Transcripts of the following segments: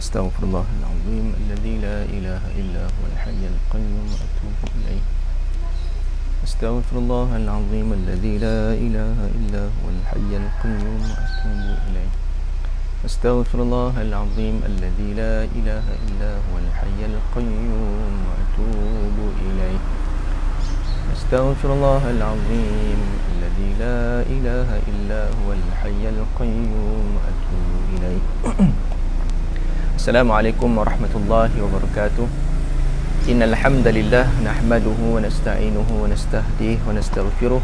أستغفر الله العظيم الذي لا إله إلا هو الحي القيوم وأتوب إليه. أستغفر الله العظيم الذي لا إله إلا هو الحي القيوم وأتوب إليه. أستغفر الله العظيم الذي لا إله إلا هو الحي القيوم وأتوب إليه. أستغفر الله العظيم الذي لا إله إلا هو الحي القيوم وأتوب إليه. السلام عليكم ورحمة الله وبركاته. إن الحمد لله نحمده ونستعينه ونستهديه ونستغفره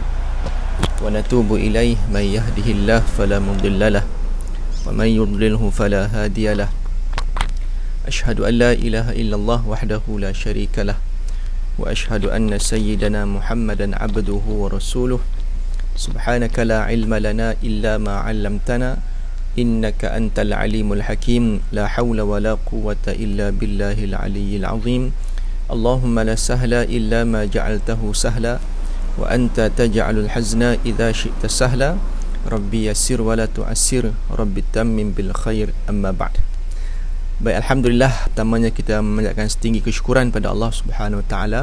ونتوب إليه. من يهده الله فلا مضل له ومن يضلله فلا هادي له. أشهد أن لا إله إلا الله وحده لا شريك له وأشهد أن سيدنا محمدا عبده ورسوله. سبحانك لا علم لنا إلا ما علمتنا إنك أنت العليم الحكيم. لا حول ولا قوة إلا بالله العلي العظيم. اللهم لا سهل إلا ما جعلته سهلا وأنت تجعل الحزن إذا شئت سهلا. ربي يسر ولا تعسر ربي تمم بالخير. أما بعد. Baik, Alhamdulillah, pertamanya kita memanjatkan setinggi kesyukuran pada Allah Subhanahu Wa Taala.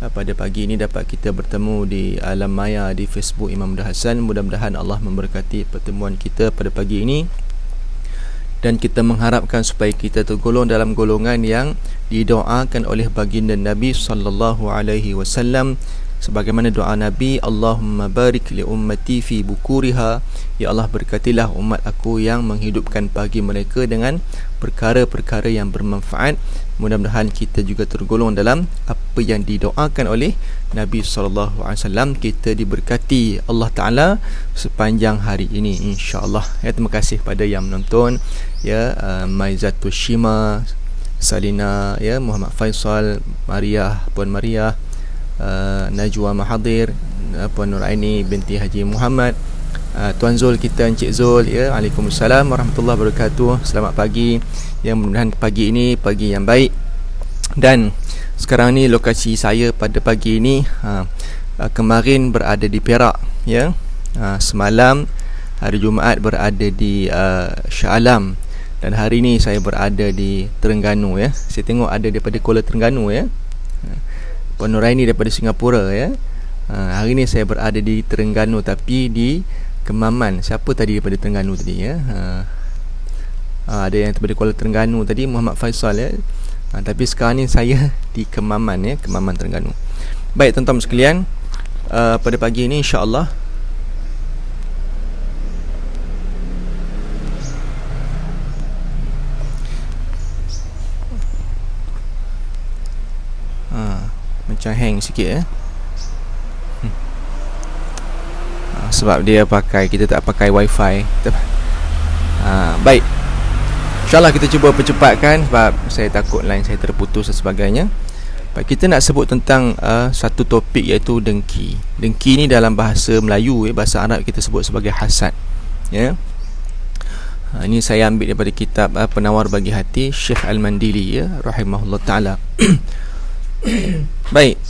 Pada pagi ini dapat kita bertemu di alam maya di Facebook Imam Muda Hasan. Mudah-mudahan Allah memberkati pertemuan kita pada pagi ini, dan kita mengharapkan supaya kita tergolong dalam golongan yang didoakan oleh baginda Nabi sallallahu alaihi wasallam, sebagaimana doa Nabi, Allahumma barik li ummati fi bukuriha, ya Allah berkatilah umat aku yang menghidupkan pagi mereka dengan perkara-perkara yang bermanfaat. Mudah-mudahan kita juga tergolong dalam apa yang didoakan oleh Nabi sallallahu alaihi wasallam. Kita diberkati Allah Taala sepanjang hari ini, insya-Allah. Ya, terima kasih pada yang menonton, ya, Maizatul Shima, Salina, ya, Muhammad Faisal, Maria, Puan Maria, Najwa Mahathir, Puan Nuraini binti Haji Muhammad, Tuan Zul kita, Encik Zul, ya. Waalaikumsalam warahmatullahi wabarakatuh. Selamat pagi. Yang mudah-mudahan pagi ini pagi yang baik. Dan sekarang ni lokasi saya pada pagi ini, kemarin berada di Perak, ya. Semalam hari Jumaat berada di Shah Alam, dan hari ini saya berada di Terengganu, ya. Saya tengok ada daripada Kuala Terengganu, ya. Puan Nuraini daripada Singapura, ya. Hari ini saya berada di Terengganu, tapi di Kemaman. Siapa tadi daripada Terengganu tadi, ya? Ada yang daripada Kuala Terengganu tadi, Muhammad Faisal, ya. Tapi sekarang ni saya di Kemaman, ya, Kemaman Terengganu. Baik, tuan-tuan sekalian, pada pagi ini insya-Allah macam hang sikit, ya. Sebab dia pakai, kita tak pakai wifi. Baik, InsyaAllah kita cuba percepatkan, sebab saya takut line saya terputus dan sebagainya. Baik, kita nak sebut tentang satu topik, iaitu dengki. Dengki ni dalam bahasa Melayu, ya, bahasa Arab kita sebut sebagai hasad, ya. Ini saya ambil daripada kitab Penawar Bagi Hati Syekh Al-Mandili, ya, rahimahullah ta'ala. Baik,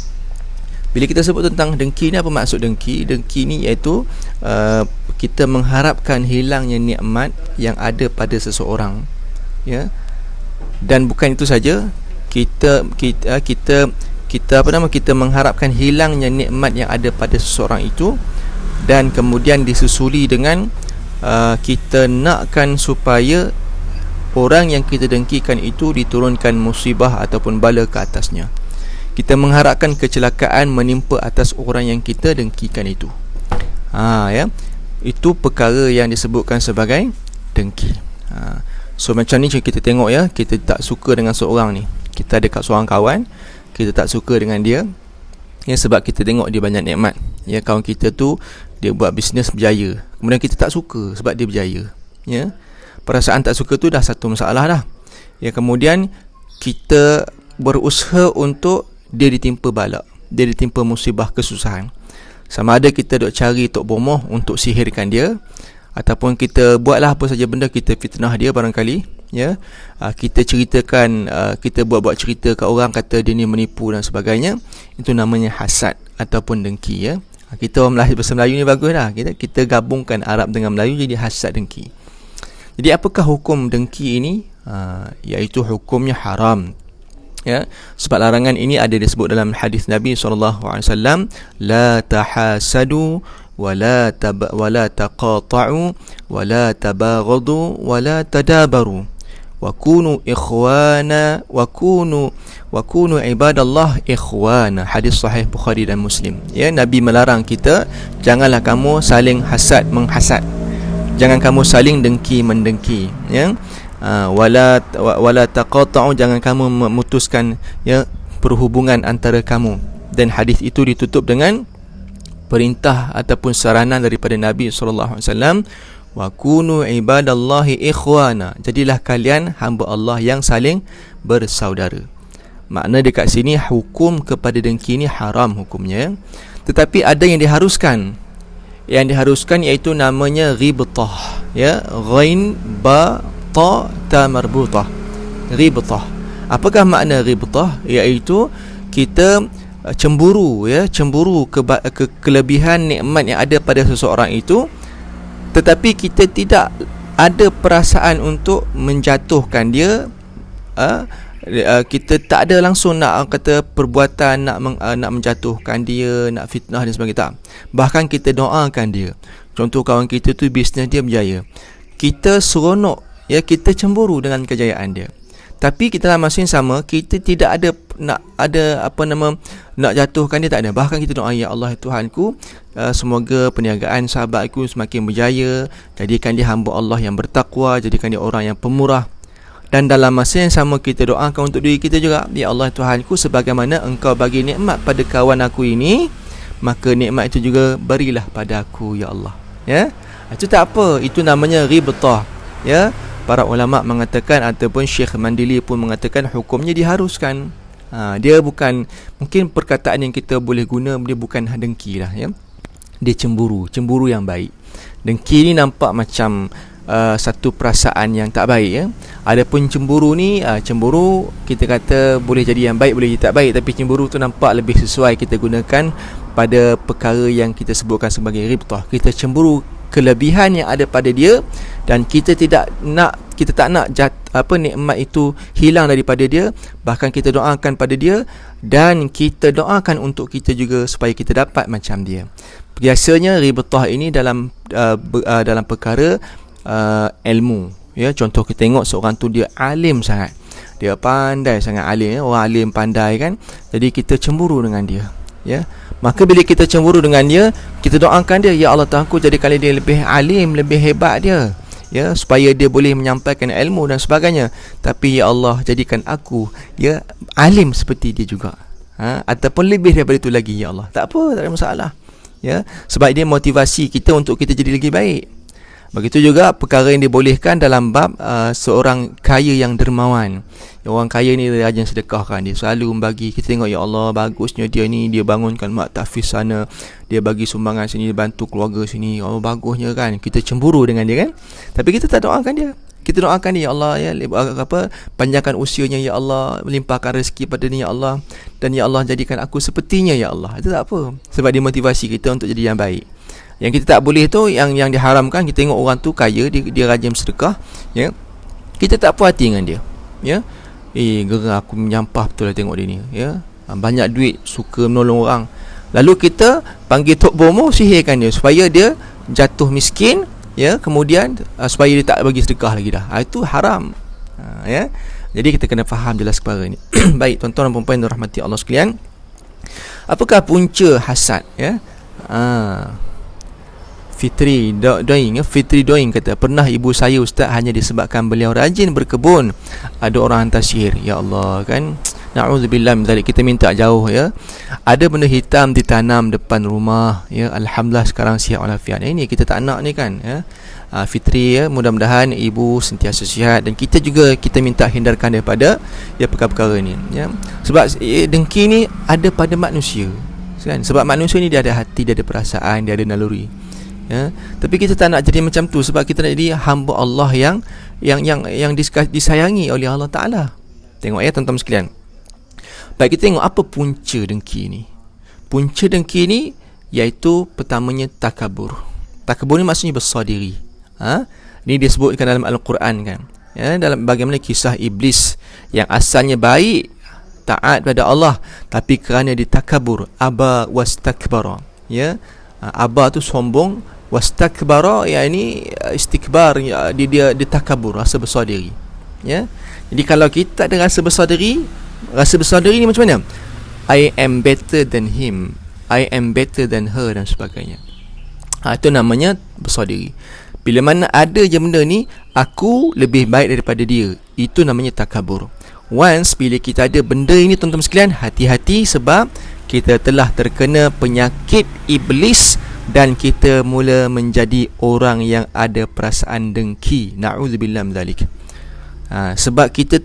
bila kita sebut tentang dengki ni, apa maksud dengki? Dengki ni iaitu kita mengharapkan hilangnya nikmat yang ada pada seseorang, ya. Dan bukan itu saja, kita mengharapkan hilangnya nikmat yang ada pada seseorang itu, dan kemudian disusuli dengan kita nakkan supaya orang yang kita dengkikan itu diturunkan musibah ataupun bala ke atasnya. Kita mengharapkan kecelakaan menimpa atas orang yang kita dengkikan itu. Ya. Itu perkara yang disebutkan sebagai dengki. So macam ni kita tengok, ya, kita tak suka dengan seorang ni. Kita ada kat seorang kawan, kita tak suka dengan dia, ya, sebab kita tengok dia banyak nikmat. Ya, kawan kita tu dia buat bisnes berjaya, kemudian kita tak suka sebab dia berjaya, ya. Perasaan tak suka tu dah satu masalah dah. Ya, kemudian kita berusaha untuk dia ditimpa bala, dia ditimpa musibah, kesusahan. Sama ada kita duk cari tok bomoh untuk sihirkan dia, ataupun kita buatlah apa saja benda, kita fitnah dia barangkali, ya. Kita ceritakan, kita buat-buat cerita kat orang, kata dia ni menipu dan sebagainya. Itu namanya hasad ataupun dengki, ya. Kita orang Melayu, bahasa Melayu ni bagus dah. Kita gabungkan Arab dengan Melayu jadi hasad, dengki. Jadi apakah hukum dengki ini? iaitu hukumnya haram. Ya, sebab larangan ini ada disebut dalam hadis Nabi SAW, la tahasadu wala taqata'u wala tabaghadu wala tadabaru wa kunu ikhwana wa kunu ibadallah ikhwana. Hadis sahih Bukhari dan Muslim. Ya, Nabi melarang kita, janganlah kamu saling hasad menghasad, jangan kamu saling dengki mendengki, ya. Wala taqata'u, jangan kamu memutuskan, ya, perhubungan antara kamu. Dan hadis itu ditutup dengan perintah ataupun saranan daripada Nabi SAW, wa kunu ibadallahi ikhwana, jadilah kalian hamba Allah yang saling bersaudara. Makna dekat sini hukum kepada dengki ni haram hukumnya. Tetapi ada yang diharuskan. Yang diharuskan iaitu namanya ghibtah, ya, ghain ba ta ta marbutah, ghibtah. Apakah makna ghibtah? Iaitu kita cemburu, ya, cemburu ke kelebihan nikmat yang ada pada seseorang itu, tetapi kita tidak ada perasaan untuk menjatuhkan dia. Kita tak ada langsung nak kata perbuatan nak menjatuhkan dia, nak fitnah dan sebagainya, tak. Bahkan kita doakan dia. Contoh, kawan kita tu bisnes dia berjaya, kita seronok, ya, kita cemburu dengan kejayaan dia. Tapi kita dalam masa yang sama, kita tidak ada nak jatuhkan dia, tak ada. Bahkan kita doa, ya Allah Tuhanku, semoga perniagaan sahabatku semakin berjaya, jadikan dia hamba Allah yang bertakwa, jadikan dia orang yang pemurah. Dan dalam masa yang sama kita doakan untuk diri kita juga, ya Allah Tuhanku, sebagaimana Engkau bagi nikmat pada kawan aku ini, maka nikmat itu juga berilah pada aku, ya Allah. Ya, itu tak apa, itu namanya ghibtah. Ya, para ulama mengatakan, ataupun Syekh Mandili pun mengatakan, hukumnya diharuskan. Dia bukan, mungkin perkataan yang kita boleh guna, dia bukan dengki lah, ya. Dia cemburu yang baik. Dengki ni nampak macam satu perasaan yang tak baik, ya. Adapun cemburu ni, cemburu kita kata boleh jadi yang baik, boleh jadi tak baik. Tapi cemburu tu nampak lebih sesuai kita gunakan pada perkara yang kita sebutkan sebagai ghibtah. Kita cemburu kelebihan yang ada pada dia, dan kita tak nak nikmat itu hilang daripada dia. Bahkan kita doakan pada dia, dan kita doakan untuk kita juga supaya kita dapat macam dia. Biasanya ghibtah ini dalam perkara ilmu, ya. Contoh, kita tengok seorang tu dia alim sangat, dia pandai sangat, alim, ya? Orang alim pandai kan, jadi kita cemburu dengan dia, ya. Maka bila kita cemburu dengan dia, kita doakan dia, ya Allah Tuhanku, jadikan dia lebih alim, lebih hebat dia, ya, supaya dia boleh menyampaikan ilmu dan sebagainya. Tapi ya Allah, jadikan aku, ya, alim seperti dia juga, ataupun lebih daripada itu lagi, ya Allah. Tak apa, tak ada masalah, ya. Sebab dia motivasi kita untuk kita jadi lagi baik. Begitu juga perkara yang dibolehkan dalam bab seorang kaya yang dermawan. Orang kaya ni dia rajin sedekahkan, dia selalu membagi. Kita tengok, ya Allah, bagusnya dia ni, dia bangunkan mak tahfiz sana, dia bagi sumbangan sini, dia bantu keluarga sini. Oh, bagusnya kan. Kita cemburu dengan dia kan. Tapi kita tak doakan dia. Kita doakan dia, ya Allah, ya, panjangkan usianya, ya Allah, melimpahkan rezeki pada dia, ya Allah, dan ya Allah, jadikan aku sepertinya, ya Allah. Itu tak apa, sebab dia motivasi kita untuk jadi yang baik. Yang kita tak boleh tu, yang diharamkan, kita tengok orang tu kaya, dia rajin sedekah, ya, kita tak puas hati dengan dia, ya. Gerang aku menyampah betul lah tengok dia ni, ya, banyak duit, suka menolong orang. Lalu kita panggil Tok Bomo, sihirkan dia supaya dia jatuh miskin, ya, kemudian supaya dia tak bagi sedekah lagi dah. Itu haram, ya. Jadi kita kena faham jelas perkara ni. Baik, tuan-tuan dan puan-puan rahmati Allah sekalian, apakah punca hasad, ya? Fitri Doing kata, pernah ibu saya ustaz, hanya disebabkan beliau rajin berkebun, ada orang hantar sihir. Ya Allah, kan, na'udzubillah min zalik. Kita minta jauh, ya. Ada benda hitam ditanam depan rumah, ya, alhamdulillah sekarang sihat walafiat. Ini kita tak nak ni kan, ya. Fitri, ya, mudah-mudahan ibu sentiasa sihat, dan kita juga kita minta hindarkan daripada, ya, perkara-perkara ni, ya. Sebab dengki ni ada pada manusia, kan? Sebab manusia ni dia ada hati, dia ada perasaan, dia ada naluri, ya. Tapi kita tak nak jadi macam tu, sebab kita nak jadi hamba Allah yang disayangi oleh Allah Ta'ala. Tengok, ya, tuan-tuan sekalian. Baik, kita tengok apa punca dengki ni. Punca dengki ni iaitu pertamanya takabur. Takabur ni maksudnya besar diri. Ni disebutkan dalam Al-Quran, kan. ya, dalam bagaimana kisah iblis yang asalnya baik, taat pada Allah, tapi kerana ditakabur, aba wastakbara, ya. Aba tu sombong, wastakbara yakni istikbar, ya, dia takabur, rasa besar diri, ya. Jadi kalau kita ada rasa besar diri ni macam mana? I am better than him, I am better than her dan sebagainya. Itu namanya besar diri. Bila mana ada je benda ni, aku lebih baik daripada dia, itu namanya takabur. Once bila kita ada benda ini, tuan-tuan sekalian, hati-hati, sebab kita telah terkena penyakit iblis dan kita mula menjadi orang yang ada perasaan dengki. Na'udzubillah min zalik. Sebab kita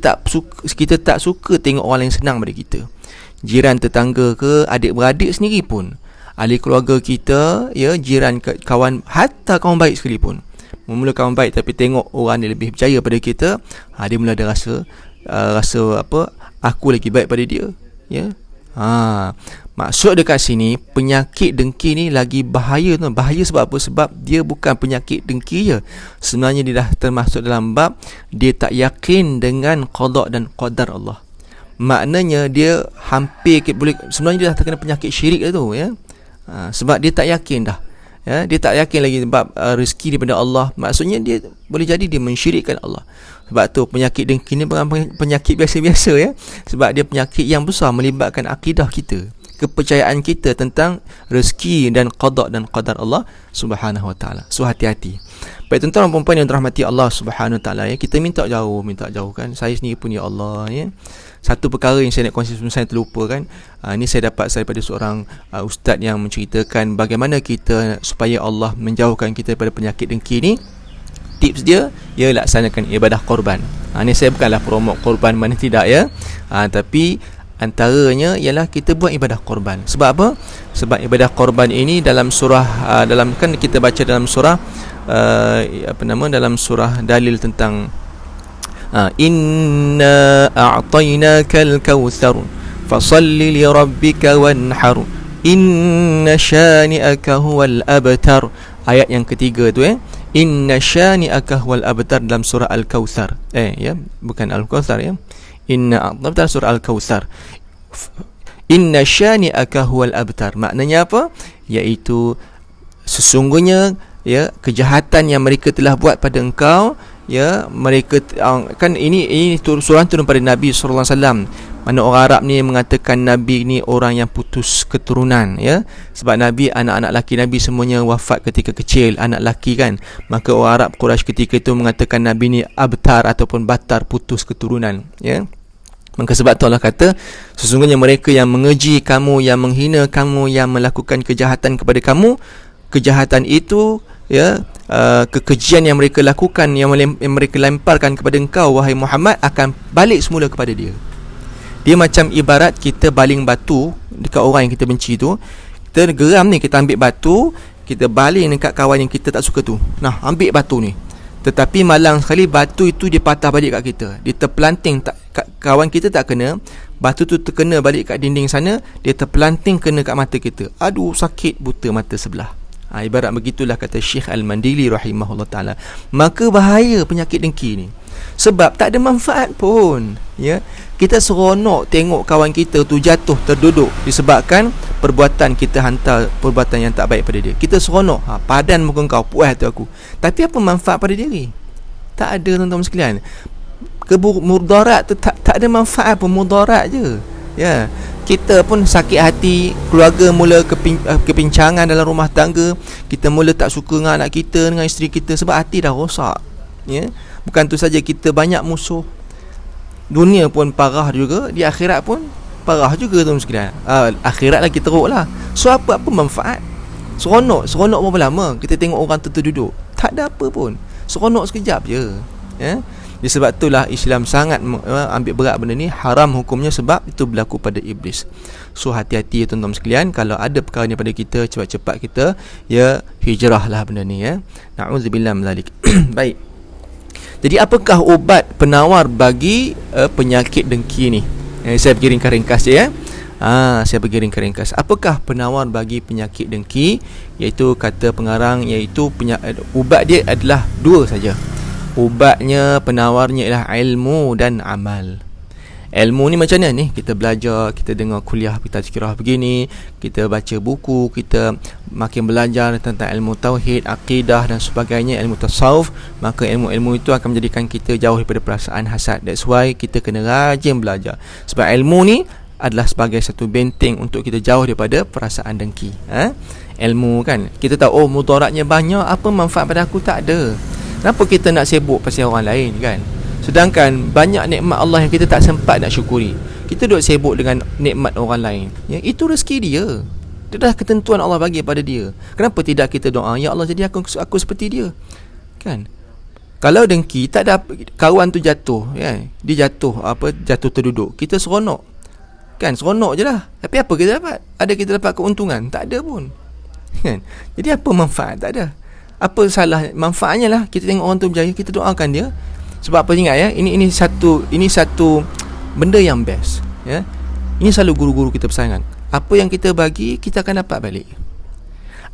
tak suka tengok orang yang senang pada kita. Jiran, tetangga ke, adik-beradik sendiri pun, ahli keluarga kita, ya, jiran, kawan, hatta kawan baik sekalipun. Mula kawan baik tapi tengok orang dia lebih berjaya pada kita, dia mula ada rasa apa, aku lagi baik pada dia, ya. Maksud dekat sini, penyakit dengki ni lagi bahaya tu. Bahaya sebab apa? Sebab dia bukan penyakit dengki je. Sebenarnya dia dah termasuk dalam bab dia tak yakin dengan qada dan qadar Allah. Maknanya dia hampir boleh, sebenarnya dia dah terkena penyakit syirik dah tu, ya. Sebab dia tak yakin dah, ya. Dia tak yakin lagi sebab rezeki daripada Allah. Maksudnya dia boleh jadi dia mensyirikkan Allah. Sebab tu penyakit dengki ni bukan penyakit biasa-biasa, ya. Sebab dia penyakit yang besar, melibatkan akidah kita, kepercayaan kita tentang rezeki dan qada dan qadar Allah Subhanahu wa taala. So hati-hati. Baik tuan-tuan dan puan-puan yang dirahmati Allah Subhanahu wa taala, ya. Kita minta jauh kan. Saya sendiri pun, ya Allah, ya. Satu perkara yang saya nak kongsi sebelum saya terlupa kan. Ini saya dapat daripada seorang ustaz yang menceritakan bagaimana kita supaya Allah menjauhkan kita daripada penyakit dengki ni. Tips dia, ya, laksanakan ibadah korban. Ni saya bukanlah promote korban, mana tidak, ya. Tapi antaranya ialah kita buat ibadah korban. Sebab apa? Sebab ibadah korban ini dalam surah dalam kan kita baca dalam surah dalam surah dalil tentang inna a'tainakal kautsar fasalli li rabbika wanhar inna syani'aka huwal abtar. Ayat yang ketiga tu, inna syani'aka huwal abtar dalam surah Al-Kautsar. Ya, bukan Al-Kautsar, ya. Inna a'tainaka surah Al-Kautsar. Inna syani'aka huwal abtar. Maknanya apa? Iaitu sesungguhnya, ya, kejahatan yang mereka telah buat pada engkau, ya, mereka kan ini surah turun pada Nabi sallallahu alaihi wasallam. Mana orang Arab ni mengatakan Nabi ni orang yang putus keturunan, ya. Sebab Nabi, anak-anak laki Nabi semuanya wafat ketika kecil, anak laki kan. Maka orang Arab Quraisy ketika itu mengatakan Nabi ni abtar ataupun batar, putus keturunan, ya. Maka sebab tu Allah kata, sesungguhnya mereka yang mengeji kamu, yang menghina kamu, yang melakukan kejahatan kepada kamu, kejahatan itu, ya, kekejian yang mereka lakukan, yang mereka lemparkan kepada engkau wahai Muhammad, akan balik semula kepada dia. Dia macam ibarat kita baling batu dekat orang yang kita benci tu. Kita geram ni, kita ambil batu, kita baling dekat kawan yang kita tak suka tu. Nah, ambil batu ni. Tetapi malang sekali batu itu dia patah balik kat kita. Dia terpelanting, kawan kita tak kena, batu tu terkena balik kat dinding sana, dia terpelanting kena kat mata kita. Aduh, sakit, buta mata sebelah. Ibarat begitulah kata Syekh Al-Mandili rahimahullah ta'ala. Maka bahaya penyakit dengki ni, sebab tak ada manfaat pun, ya. Kita seronok tengok kawan kita tu jatuh, terduduk, disebabkan perbuatan kita hantar perbuatan yang tak baik pada dia. Kita seronok, padan muka kau, puas hati aku. Tapi apa manfaat pada diri? Tak ada, tuan-tuan sekalian. Mudarat tu tak ada manfaat pun, mudarat je, ya. Kita pun sakit hati, keluarga mula kepincangan dalam rumah tangga, kita mula tak suka dengan anak kita, dengan isteri kita, sebab hati dah rosak, ya. Bukan tu saja, kita banyak musuh. Dunia pun parah juga, di akhirat pun parah juga, tuan sekalian. Akhirat lagi teruk lah. So apa manfaat? Seronok berapa lama kita tengok orang tu duduk, tak ada apa pun, seronok sekejap je, ya. Jadi sebab itulah Islam sangat ambil berat benda ni, haram hukumnya, sebab itu berlaku pada iblis. So hati-hati, tuan-tuan sekalian, kalau ada perkara ni pada kita, cepat-cepat kita, ya, hijrahlah benda ni, ya. Na'udzubillah min zalik. Baik. Jadi apakah ubat penawar bagi penyakit dengki ni? Saya pergi ringkas je, ya. Saya pergi ringkas. Apakah penawar bagi penyakit dengki? Iaitu kata pengarang, iaitu ubat dia adalah dua saja. ubatnya, penawarnya ialah ilmu dan amal. Ilmu ni macam mana ni? Kita belajar, kita dengar kuliah tazkirah begini, kita baca buku, kita makin belajar tentang ilmu tauhid, akidah dan sebagainya, ilmu tasawuf, maka ilmu-ilmu itu akan menjadikan kita jauh daripada perasaan hasad. That's why kita kena rajin belajar. Sebab ilmu ni adalah sebagai satu benteng untuk kita jauh daripada perasaan dengki. Ilmu kan, kita tahu mudaratnya banyak, apa manfaat pada aku? Tak ada. Kenapa kita nak sibuk pasal orang lain kan? Sedangkan banyak nikmat Allah yang kita tak sempat nak syukuri. Kita duk sibuk dengan nikmat orang lain. Ya, itu rezeki dia. Itu dah ketentuan Allah bagi pada dia. Kenapa tidak kita doa, ya Allah jadi aku seperti dia? Kan? Kalau dengki, tak ada kawan tu jatuh, ya. Dia jatuh terduduk. Kita seronok. Kan, seronok je lah. Tapi apa kita dapat? Ada kita dapat keuntungan? Tak ada pun. Kan? Jadi apa manfaat? Tak ada. Apa salah? Manfaatnya lah kita tengok orang tu berjaya, kita doakan dia. Sebab apa, ingat ya, ini satu benda yang best, ya. Ini selalu guru-guru kita pesankan. Apa yang kita bagi, kita akan dapat balik.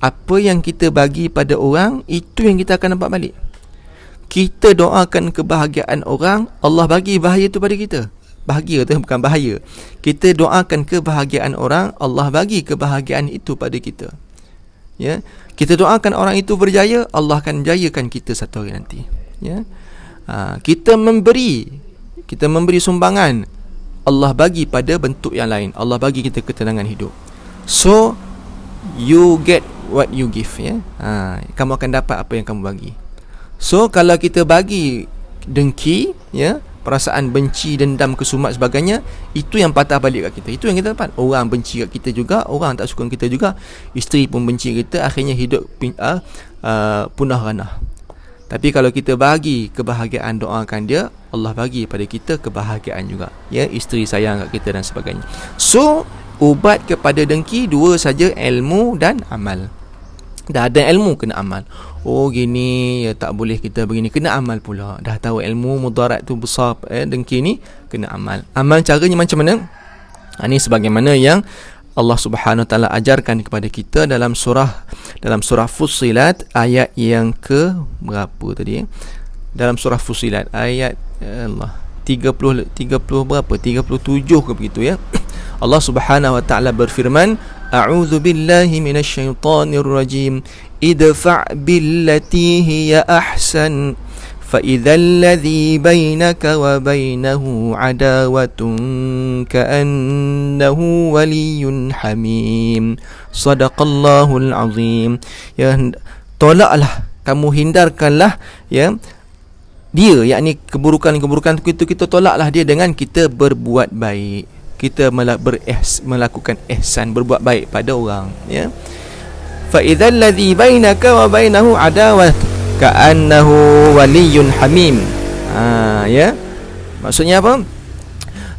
Apa yang kita bagi pada orang, itu yang kita akan dapat balik. Kita doakan kebahagiaan orang, Allah bagi bahaya tu pada kita. Bahagia tu bukan bahaya. Kita doakan kebahagiaan orang, Allah bagi kebahagiaan itu pada kita. Ya, kita doakan orang itu berjaya, Allah akan jayakan kita satu hari nanti. Ya. Kita memberi sumbangan, Allah bagi pada bentuk yang lain. Allah bagi kita ketenangan hidup. So you get what you give, ya. Kamu akan dapat apa yang kamu bagi. So kalau kita bagi dengki, ya, perasaan benci, dendam, kesumat sebagainya, itu yang patah balik kat kita. Itu yang kita dapat. Orang benci kat kita juga, orang tak suka kita juga, isteri pun benci kita, akhirnya hidup punah ranah. Tapi kalau kita bagi kebahagiaan, doakan dia, Allah bagi pada kita kebahagiaan juga, ya, isteri sayang kat kita dan sebagainya. So ubat kepada dengki dua saja, ilmu dan amal. Dah ada ilmu, kena amal. Oh gini, ya, tak boleh kita begini, kena amal pula. Dah tahu ilmu mudarat tu besar, dengki ni, kena amal. Amal caranya macam mana? Ini sebagaimana yang Allah Subhanahu Wa Taala ajarkan kepada kita dalam surah Fussilat ayat yang ke berapa tadi? Dalam surah Fussilat ayat 30 berapa? 37 ke begitu, ya. Allah Subhanahu Wa Taala berfirman, A'udzu billahi minasyaitonir rajim. Idfa' billati hiya ahsan فَإِذَا الَّذِي بَيْنَكَ وَبَيْنَهُ عَدَاوَةٌ كَأَنَّهُ وَلِيٌّ حَمِيمٌ صَدَقَ اللَّهُ الْعَظِيمُ. Ya, tolaklah, kamu hindarkanlah, ya, dia, yakni keburukan-keburukan itu, kita tolaklah dia dengan kita berbuat baik. Kita melakukan ihsan, berbuat baik pada orang, ya. فَإِذَا الَّذِي بَيْنَكَ وَبَيْنَهُ عَدَاوَةٌ ka'annahu waliyyun hamim. Ya, maksudnya apa?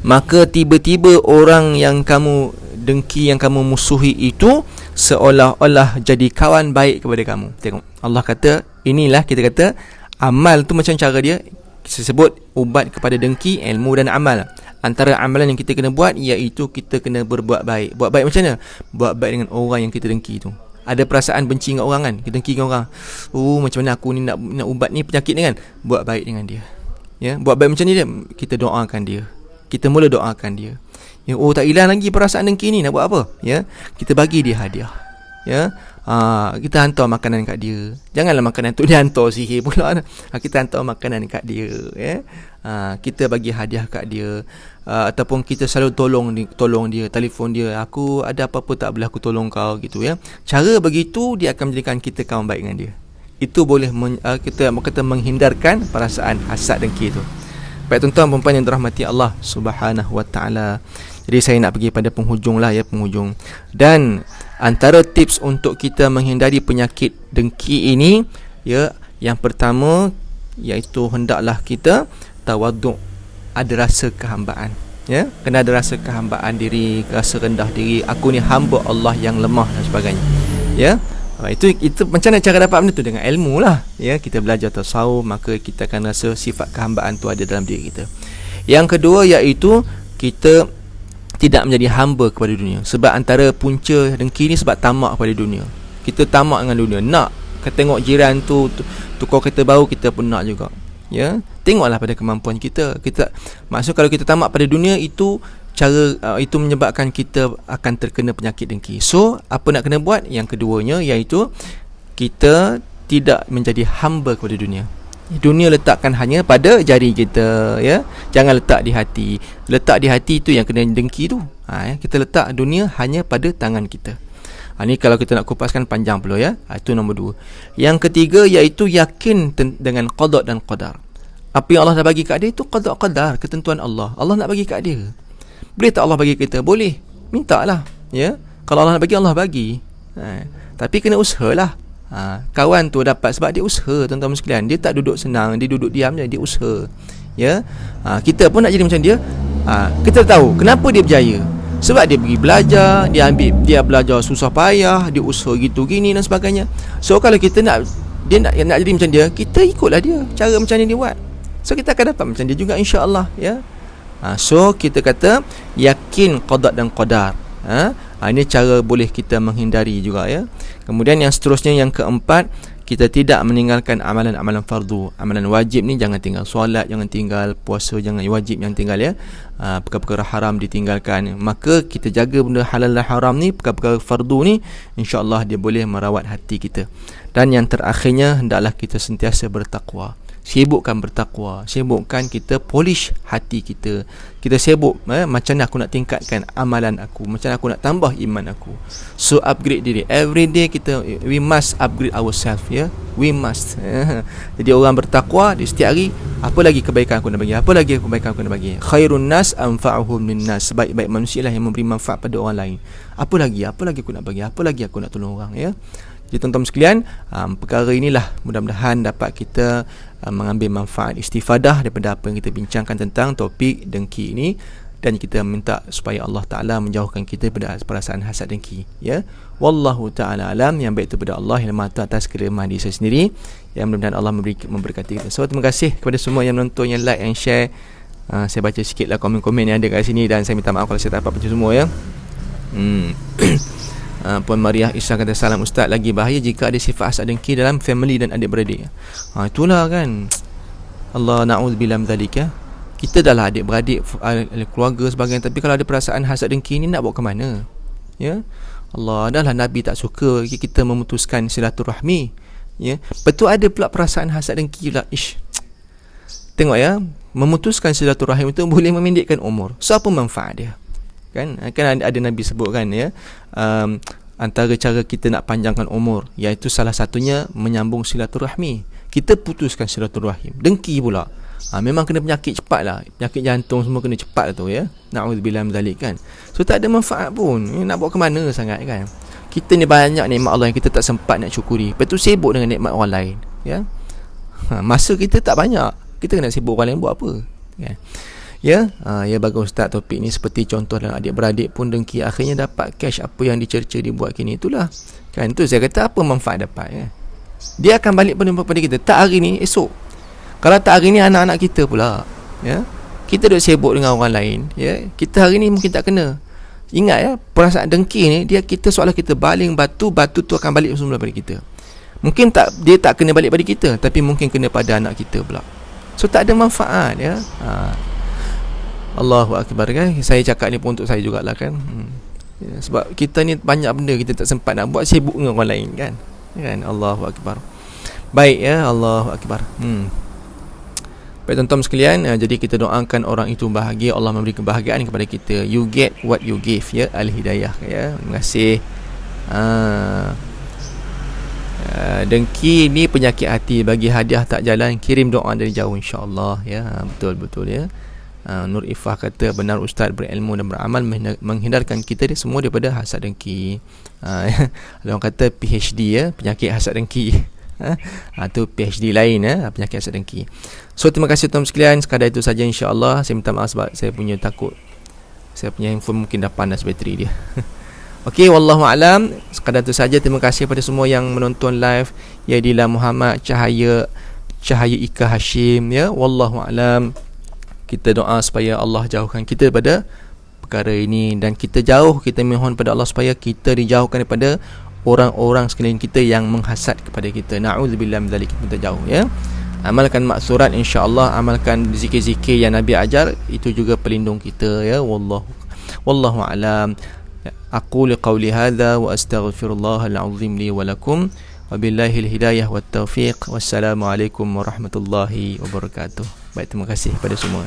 Maka tiba-tiba orang yang kamu dengki, yang kamu musuhi itu seolah-olah jadi kawan baik kepada kamu. Tengok, Allah kata, inilah kita kata amal tu macam cara dia sebut ubat kepada dengki, ilmu dan amal. Antara amalan yang kita kena buat, iaitu kita kena berbuat baik. Buat baik macam mana? Buat baik dengan orang yang kita dengki tu. Ada perasaan benci dengan orang kan, kita dengki dengan orang. Oh, macam mana aku ni nak ubat ni penyakit ni kan? Buat baik dengan dia. Ya, buat baik macam ni dia, kita doakan dia. Kita mula doakan dia. Ya, oh tak hilang lagi perasaan dengki ni, nak buat apa? Ya, kita bagi dia hadiah. Ya. Kita hantar makanan kat dia. Janganlah makanan tu dia hantar sihir pula. Kita hantar makanan kat dia, ya. Kita bagi hadiah kat dia. Ataupun kita selalu tolong dia, telefon dia, aku ada apa-apa tak boleh aku tolong kau, gitu, ya. Cara begitu dia akan menjadikan kita kawan baik dengan dia. Itu boleh kita menghindarkan perasaan hasad dengki itu. Baik tuan-tuan dan puan yang dirahmati Allah Subhanahu Wa Taala. Jadi saya nak pergi pada penghujung lah, ya, penghujung. Dan antara tips untuk kita menghindari penyakit dengki ini, ya, yang pertama iaitu hendaklah kita tawaduk, ada rasa kehambaan, ya, kena ada rasa kehambaan diri, rasa rendah diri, aku ni hamba Allah yang lemah dan sebagainya, ya. Itu macam mana cara dapat benda tu? Dengan ilmu lah, ya. Kita belajar tasawuf, maka kita akan rasa sifat kehambaan tu ada dalam diri kita. Yang kedua iaitu kita tidak menjadi hamba kepada dunia. Sebab antara punca dengki ni sebab tamak kepada dunia. Kita tamak dengan dunia, nak tengok jiran tu tukar kereta baru, kita pun nak juga, ya. Tengoklah pada kemampuan kita. Maksud kalau kita tamak pada dunia itu itu menyebabkan kita akan terkena penyakit dengki. So apa nak kena buat? Yang keduanya iaitu kita tidak menjadi hamba kepada dunia. Dunia letakkan hanya pada jari kita, ya. Jangan letak di hati. Letak di hati itu yang kena dengki tu. Kita letak dunia hanya pada tangan kita. Ni kalau kita nak kupaskan panjang pula, ya. Itu nombor 2. Yang ketiga iaitu yakin dengan qada dan qadar. Apa yang Allah dah bagi kat dia itu qada qadar, ketentuan Allah. Allah nak bagi kat dia. Boleh tak Allah bagi kita? Boleh. Mintalah, ya. Kalau Allah nak bagi, Allah bagi. Tapi kena usahalah. Kawan tu dapat sebab dia usaha, tuan-tuan sekalian. Dia tak duduk senang, dia duduk diam je, dia usaha. Ya. Kita pun nak jadi macam dia. Kita tahu kenapa dia berjaya. Sebab dia pergi belajar, dia belajar susah payah, dia usaha gitu gini dan sebagainya. So kalau kita nak jadi macam dia, kita ikutlah dia, cara macam ni dia buat. So kita akan dapat macam dia juga, insya-Allah, ya. So kita kata yakin qada dan qadar. Ini cara boleh kita menghindari juga, ya. Kemudian yang seterusnya, yang keempat, kita tidak meninggalkan amalan-amalan fardu. Amalan wajib ni jangan tinggal. Solat jangan tinggal, puasa jangan, wajib jangan tinggal, ya. Perkara-perkara haram ditinggalkan. Maka kita jaga benda halal dan haram ni, perkara-perkara fardu ni, insya-Allah dia boleh merawat hati kita. Dan yang terakhirnya, hendaklah kita sentiasa bertakwa. Sibukkan bertakwa, sibukkan kita polish hati kita. Kita sibuk macam mana aku nak tingkatkan amalan aku, macam mana aku nak tambah iman aku. So upgrade diri. Every day we must upgrade ourselves, ya. We must. Jadi orang bertakwa di setiap hari, apa lagi kebaikan aku nak bagi? Apa lagi kebaikan aku nak bagi? Khairun nas anfa'uhum linnas. Sebaik-baik manusia lah yang memberi manfaat pada orang lain. Apa lagi aku nak bagi? Apa lagi aku nak tolong orang, ya. Jadi tuan-tuan sekalian, perkara inilah mudah-mudahan dapat kita mengambil manfaat istifadah daripada apa yang kita bincangkan tentang topik dengki ini, dan kita minta supaya Allah Ta'ala menjauhkan kita daripada perasaan hasad dengki, ya. Wallahu ta'ala alam. Yang baik itu pada Allah yang Maha Tahu atas kelemahan diri saya sendiri, yang mudah-mudahan Allah memberkati kita. So terima kasih kepada semua yang menonton, yang like, yang share. Saya baca sikit lah komen-komen yang ada kat sini, dan saya minta maaf kalau saya tak dapat baca semua, ya. Puan Mariah Isa kata, salam Ustaz, lagi bahaya jika ada sifat hasad dengki dalam family dan adik-beradik. Itulah kan, Allah na'udzubillah min dzalik, ya. Kita dah lah adik-beradik, keluarga sebagainya, tapi kalau ada perasaan hasad dengki ni nak bawa ke mana, ya. Allah, dah lah Nabi tak suka kita memutuskan silaturahmi, ya. Betul ada pula perasaan hasad dengki pula. Tengok, ya, memutuskan silaturahim itu boleh memendekkan umur. So apa manfaat dia? Kan ada Nabi sebut kan, ya, antara cara kita nak panjangkan umur iaitu salah satunya menyambung silaturahmi. Kita putuskan silaturahim, dengki pula, memang kena penyakit cepat lah, penyakit jantung semua kena cepat tu, ya. Na'udzubillah min dzalik, kan. So tak ada manfaat pun, nak bawa ke mana sangat, kan. Kita ni banyak nikmat Allah yang kita tak sempat nak syukuri. Lepas tu sibuk dengan nikmat orang lain, ya. Masa kita tak banyak, kita kena sibuk orang lain buat apa, kan. Ya, ya, bagus Ustaz topik ni. Seperti contoh dalam adik-beradik pun dengki, akhirnya dapat cash apa yang dicerca dibuat kini. Itulah, kan, tu saya kata apa manfaat dapat, ya. Dia akan balik pada kita, tak hari ni, esok. Kalau tak hari ni, anak-anak kita pula, ya. Kita duk sibuk dengan orang lain, ya. Kita hari ni mungkin tak kena. Ingat, ya, perasaan dengki ni, kita seolah kita baling batu tu akan balik semula pada kita. Mungkin dia tak kena balik pada kita, tapi mungkin kena pada anak kita pula. So tak ada manfaat, ya. Allahu Akbar, kan. Saya cakap ni pun untuk saya jugalah, kan. Ya, sebab kita ni banyak benda kita tak sempat nak buat, sibuk dengan orang lain, kan. Allahu Akbar. Baik, ya, Allahu Akbar. Baik tuan-tuan sekalian, jadi kita doakan orang itu bahagia, Allah memberi kebahagiaan kepada kita. You get what you give, ya. Al-Hidayah, ya. Terima kasih. Dengki ni penyakit hati, bagi hadiah tak jalan, kirim doa dari jauh, insya-Allah, ya. Betul-betul, ya. Nur Ifah kata, benar Ustaz, berilmu dan beramal menghindarkan kita semua daripada hasad dengki. Ada orang kata PhD, ya, penyakit hasad dengki. Itu PhD lain, ya, penyakit hasad dengki. So terima kasih tuan sekalian, sekadar itu saja, insya-Allah. Saya minta maaf sebab saya punya takut, saya punya handphone mungkin dah panas bateri dia. Okey, wallahu alam. Sekadar itu saja. Terima kasih kepada semua yang menonton live. Yadila Muhammad, Cahaya Ika Hashim, ya. Wallahu alam. Kita doa supaya Allah jauhkan kita daripada perkara ini, dan kita mohon pada Allah supaya kita dijauhkan daripada orang-orang sekeliling kita yang menghasad kepada kita. Na'udzubillah min dzalik, kita jauh, ya. Amalkan maksurat, insya-Allah. Amalkan zikir-zikir yang Nabi ajar, itu juga pelindung kita ya. Wallahu a'lam. Aqulu qawli hadza wa astaghfirullahal azim li wa lakum. Wabillahil hidayah wat taufiq. Wassalamualaikum warahmatullahi wabarakatuh. Baik, terima kasih kepada semua.